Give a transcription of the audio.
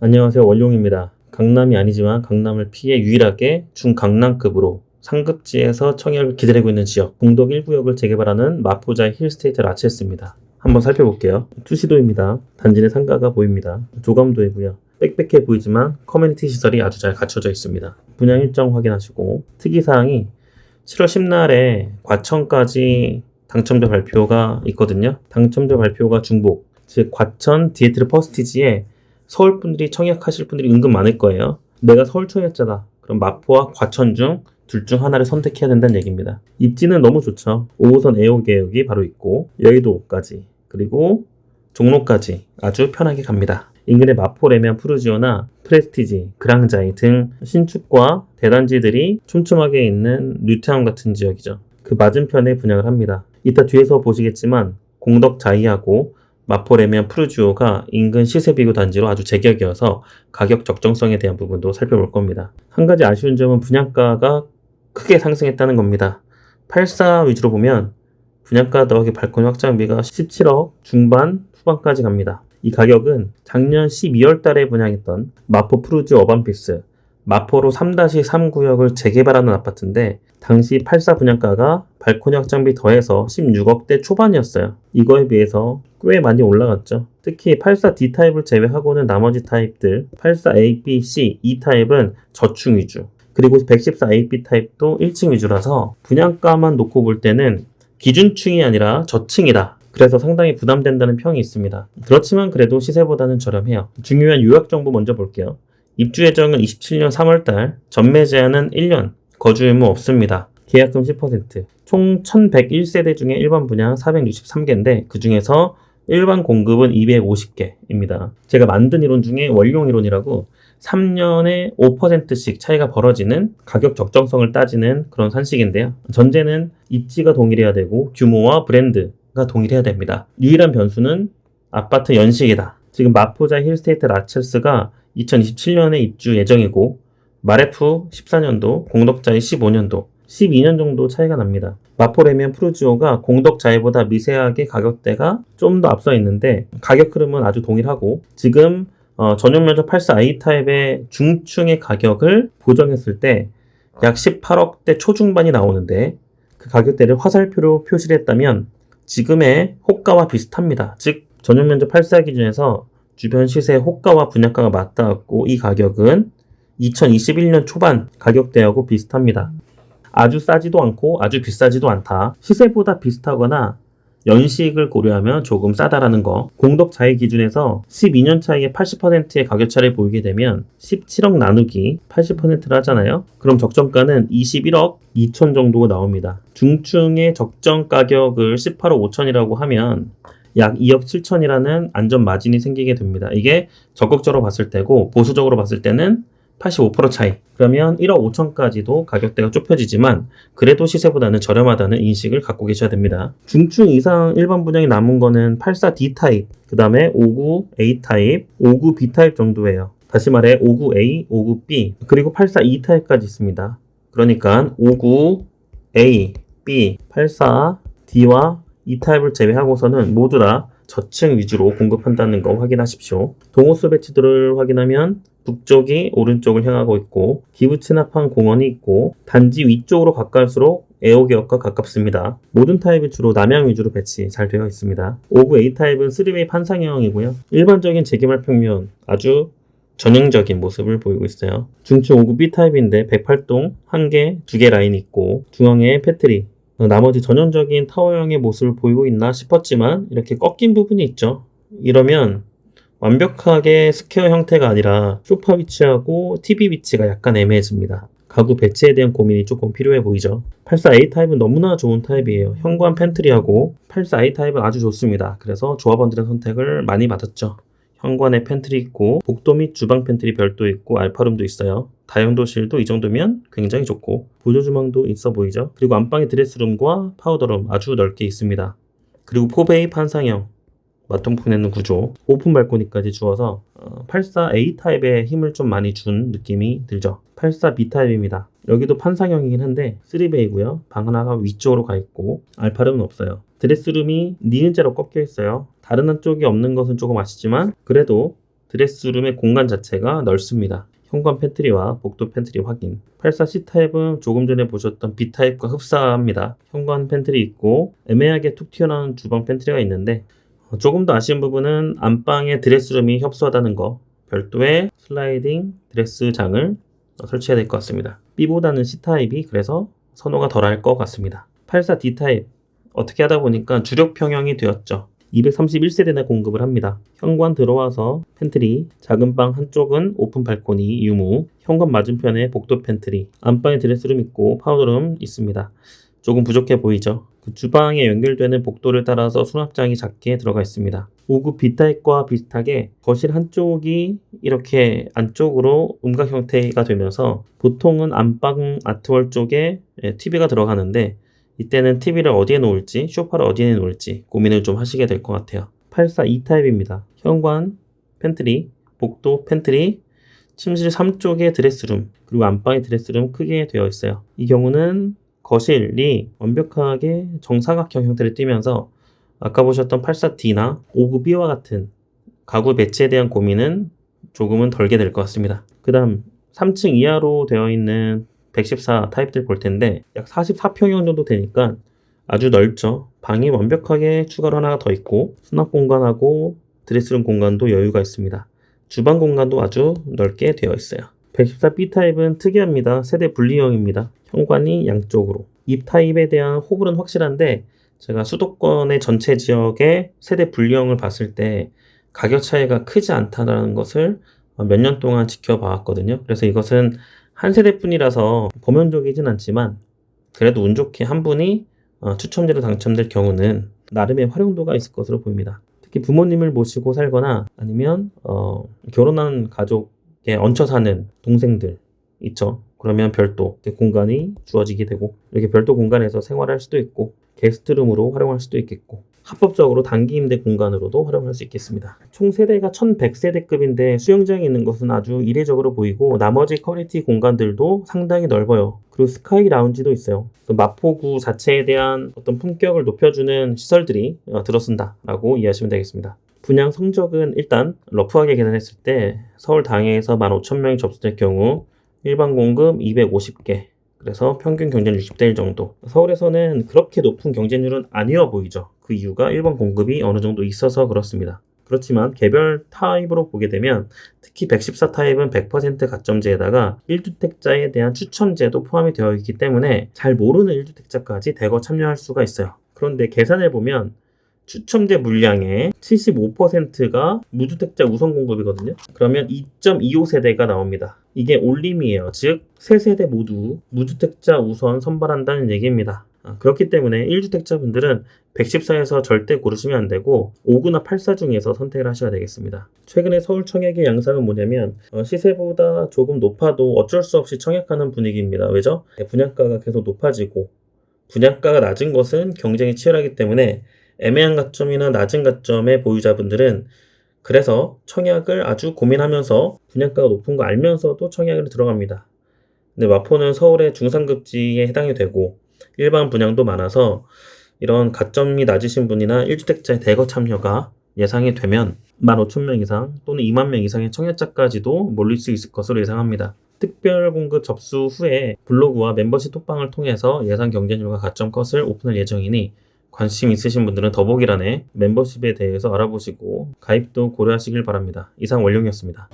안녕하세요, 원룡입니다. 강남이 아니지만 강남을 피해 유일하게 중강남급으로 상급지에서 청약을 기다리고 있는 지역 공덕 1구역을 재개발하는 마포자의 힐스테이트 라체스입니다. 한번 살펴볼게요. 투시도입니다. 단지 내 상가가 보입니다. 조감도이고요. 빽빽해 보이지만 커뮤니티 시설이 아주 잘 갖춰져 있습니다. 분양 일정 확인하시고 특이사항이 7월 10날에 과천까지 당첨자 발표가 있거든요. 당첨자 발표가 중복, 즉 과천 디에트르 퍼스티지에 서울 분들이 청약하실 분들이 은근 많을 거예요. 내가 서울 청약자다. 그럼 마포와 과천 중 둘 중 하나를 선택해야 된다는 얘기입니다. 입지는 너무 좋죠. 5호선 애호개역이 바로 있고 여의도까지 그리고 종로까지 아주 편하게 갑니다. 인근의 마포, 레미안, 푸르지오나 프레스티지, 그랑자이 등 신축과 대단지들이 촘촘하게 있는 뉴타운 같은 지역이죠. 그 맞은편에 분양을 합니다. 이따 뒤에서 보시겠지만 공덕 자이하고 마포, 레미안, 푸르지오가 인근 시세비교 단지로 아주 제격이어서 가격 적정성에 대한 부분도 살펴볼 겁니다. 한 가지 아쉬운 점은 분양가가 크게 상승했다는 겁니다. 84 위주로 보면 분양가 더하기 발코니 확장비가 17억 중반 후반까지 갑니다. 이 가격은 작년 12월 달에 분양했던 마포 푸르지오 어반피스 마포로 3-3 구역을 재개발하는 아파트인데 당시 84 분양가가 발코니 확장비 더해서 16억대 초반이었어요. 이거에 비해서 꽤 많이 올라갔죠. 특히 84 D타입을 제외하고는 나머지 타입들 84 A, B, C, E 타입은 저층 위주 그리고 114 A, B 타입도 1층 위주라서 분양가만 놓고 볼 때는 기준층이 아니라 저층이다. 그래서 상당히 부담된다는 평이 있습니다. 그렇지만 그래도 시세보다는 저렴해요. 중요한 요약 정보 먼저 볼게요. 입주 예정은 27년 3월달, 전매 제한은 1년, 거주 의무 없습니다. 계약금 10%, 총 1101세대 중에 일반 분양 463개인데 그 중에서 일반 공급은 250개입니다. 제가 만든 이론 중에 원룡 이론이라고 3년에 5%씩 차이가 벌어지는 가격 적정성을 따지는 그런 산식인데요. 전제는 입지가 동일해야 되고 규모와 브랜드가 동일해야 됩니다. 유일한 변수는 아파트 연식이다. 지금 마포자 힐스테이트 라첼스가 2027년에 입주 예정이고 마레프 14년도, 공덕자이 15년도, 12년 정도 차이가 납니다. 마포, 레미안, 푸르지오가 공덕자이보다 미세하게 가격대가 좀 더 앞서 있는데 가격 흐름은 아주 동일하고 지금 전용 면적 84A 타입의 중층의 가격을 보정했을 때 약 18억대 초중반이 나오는데 그 가격대를 화살표로 표시를 했다면 지금의 호가와 비슷합니다. 즉 전용 면적 84 기준에서 주변 시세 호가와 분양가가 맞닿았고 이 가격은 2021년 초반 가격대하고 비슷합니다. 아주 싸지도 않고 아주 비싸지도 않다. 시세보다 비슷하거나 연식을 고려하면 조금 싸다라는 거. 공덕 자이 기준에서 12년 차이에 80%의 가격 차를 보이게 되면 17억 나누기 80%를 하잖아요. 그럼 적정가는 21억 2천 정도가 나옵니다. 중층의 적정 가격을 18억 5천이라고 하면 약 2억 7천이라는 안전 마진이 생기게 됩니다. 이게 적극적으로 봤을 때고 보수적으로 봤을 때는 85% 차이. 그러면 1억 5천까지도 가격대가 좁혀지지만 그래도 시세보다는 저렴하다는 인식을 갖고 계셔야 됩니다. 중층 이상 일반 분양이 남은 거는 84D 타입, 그 다음에 59A 타입, 59B 타입 정도예요. 다시 말해 59A, 59B, 그리고 84E 타입까지 있습니다. 그러니까 59A, B, 84D와 E 타입을 제외하고서는 모두 다 저층 위주로 공급한다는 거 확인하십시오. 동호수 배치도를 확인하면 북쪽이 오른쪽을 향하고 있고 기부 취납한 공원이 있고 단지 위쪽으로 가까울수록 애호개역과 가깝습니다. 모든 타입이 주로 남향 위주로 배치 잘 되어 있습니다. 59A 타입은 3웨이 판상형이고요. 일반적인 재개발 평면 아주 전형적인 모습을 보이고 있어요. 중층 59B 타입인데 108동 1개, 2개 라인이 있고 중앙에 패트리, 나머지 전형적인 타워형의 모습을 보이고 있나 싶었지만 이렇게 꺾인 부분이 있죠. 이러면 완벽하게 스퀘어 형태가 아니라 소파 위치하고 TV 위치가 약간 애매해집니다. 가구 배치에 대한 고민이 조금 필요해 보이죠. 84A 타입은 너무나 좋은 타입이에요. 현관 팬트리하고 84A 타입은 아주 좋습니다. 그래서 조합원들의 선택을 많이 받았죠. 현관에 팬트리 있고 복도 및 주방 팬트리 별도 있고 알파룸도 있어요. 다용도실도 이 정도면 굉장히 좋고 보조주방도 있어 보이죠. 그리고 안방에 드레스룸과 파우더룸 아주 넓게 있습니다. 그리고 포베이 판상형 마통풍 내는 구조, 오픈 발코니까지 주어서 84A 타입의 힘을 좀 많이 준 느낌이 들죠. 84B 타입입니다. 여기도 판상형이긴 한데 3베이고요. 방 하나가 위쪽으로 가 있고 알파룸은 없어요. 드레스룸이 니은자로 꺾여 있어요. 다른 한쪽이 없는 것은 조금 아쉽지만 그래도 드레스룸의 공간 자체가 넓습니다. 현관 팬트리와 복도 팬트리 확인. 84 C타입은 조금 전에 보셨던 B타입과 흡사합니다. 현관 팬트리 있고 애매하게 툭 튀어나온 주방 팬트리가 있는데 조금 더 아쉬운 부분은 안방에 드레스룸이 협소하다는 거. 별도의 슬라이딩 드레스장을 설치해야 될 것 같습니다. B보다는 C타입이 그래서 선호가 덜할 것 같습니다. 84 D타입 어떻게 하다 보니까 주력 평형이 되었죠. 231세대 내 공급을 합니다. 현관 들어와서 팬트리, 작은 방 한쪽은 오픈 발코니 유무, 현관 맞은편에 복도 팬트리, 안방에 드레스룸 있고 파우더룸 있습니다. 조금 부족해 보이죠? 그 주방에 연결되는 복도를 따라서 수납장이 작게 들어가 있습니다. 5급 B타입과 비슷하게 거실 한쪽이 이렇게 안쪽으로 음각 형태가 되면서 보통은 안방 아트월 쪽에 TV가 들어가는데 이때는 TV를 어디에 놓을지, 소파를 어디에 놓을지 고민을 좀 하시게 될 것 같아요. 84 E타입입니다. 현관, 팬트리, 복도, 팬트리, 침실 3쪽에 드레스룸, 그리고 안방에 드레스룸 크게 되어 있어요. 이 경우는 거실이 완벽하게 정사각형 형태를 띠면서 아까 보셨던 84D나 5급 B와 같은 가구 배치에 대한 고민은 조금은 덜게 될 것 같습니다. 그 다음 3층 이하로 되어 있는 114 타입들 볼 텐데 약 44평형 정도 되니까 아주 넓죠. 방이 완벽하게 추가로 하나 더 있고 수납 공간하고 드레스룸 공간도 여유가 있습니다. 주방 공간도 아주 넓게 되어 있어요. 114 B타입은 특이합니다. 세대 분리형입니다. 현관이 양쪽으로. 이 타입에 대한 호불호는 확실한데 제가 수도권의 전체 지역의 세대 분리형을 봤을 때 가격 차이가 크지 않다는 것을 몇 년 동안 지켜봐왔거든요. 그래서 이것은 한 세대뿐이라서 보편적이진 않지만 그래도 운 좋게 한 분이 추첨제로 당첨될 경우는 나름의 활용도가 있을 것으로 보입니다. 특히 부모님을 모시고 살거나 아니면 결혼한 가족에 얹혀 사는 동생들 있죠. 그러면 별도 공간이 주어지게 되고 이렇게 별도 공간에서 생활할 수도 있고 게스트룸으로 활용할 수도 있겠고 합법적으로 단기 임대 공간으로도 활용할 수 있겠습니다. 총 세대가 1100세대급인데 수영장이 있는 것은 아주 이례적으로 보이고 나머지 커뮤니티 공간들도 상당히 넓어요. 그리고 스카이 라운지도 있어요. 마포구 자체에 대한 어떤 품격을 높여주는 시설들이 들어선다라고 이해하시면 되겠습니다. 분양 성적은 일단 러프하게 계산했을 때 서울 당해에서 15,000명이 접수될 경우 일반 공급 250개, 그래서 평균 경쟁률 60대 1 정도. 서울에서는 그렇게 높은 경쟁률은 아니어 보이죠. 그 이유가 일반 공급이 어느 정도 있어서 그렇습니다. 그렇지만 개별 타입으로 보게 되면 특히 114 타입은 100% 가점제에다가 1주택자에 대한 추첨제도 포함이 되어 있기 때문에 잘 모르는 1주택자까지 대거 참여할 수가 있어요. 그런데 계산해 보면 추첨제 물량의 75%가 무주택자 우선 공급이거든요. 그러면 2.25세대가 나옵니다. 이게 올림이에요. 즉, 세 세대 모두 무주택자 우선 선발한다는 얘기입니다. 그렇기 때문에 1주택자 분들은 114에서 절대 고르시면 안 되고 5구나 84 중에서 선택을 하셔야 되겠습니다. 최근에 서울 청약의 양상은 뭐냐면 시세보다 조금 높아도 어쩔 수 없이 청약하는 분위기입니다. 왜죠? 분양가가 계속 높아지고 분양가가 낮은 것은 경쟁이 치열하기 때문에 애매한 가점이나 낮은 가점의 보유자분들은 그래서 청약을 아주 고민하면서 분양가가 높은 거 알면서도 청약을 들어갑니다. 근데 마포는 서울의 중상급지에 해당이 되고 일반 분양도 많아서 이런 가점이 낮으신 분이나 1주택자의 대거 참여가 예상이 되면 15,000명 이상 또는 2만 명 이상의 청약자까지도 몰릴 수 있을 것으로 예상합니다. 특별 공급 접수 후에 블로그와 멤버십 톡방을 통해서 예상 경쟁률과 가점 컷을 오픈할 예정이니 관심 있으신 분들은 더보기란에 멤버십에 대해서 알아보시고 가입도 고려하시길 바랍니다. 이상 원룡이었습니다.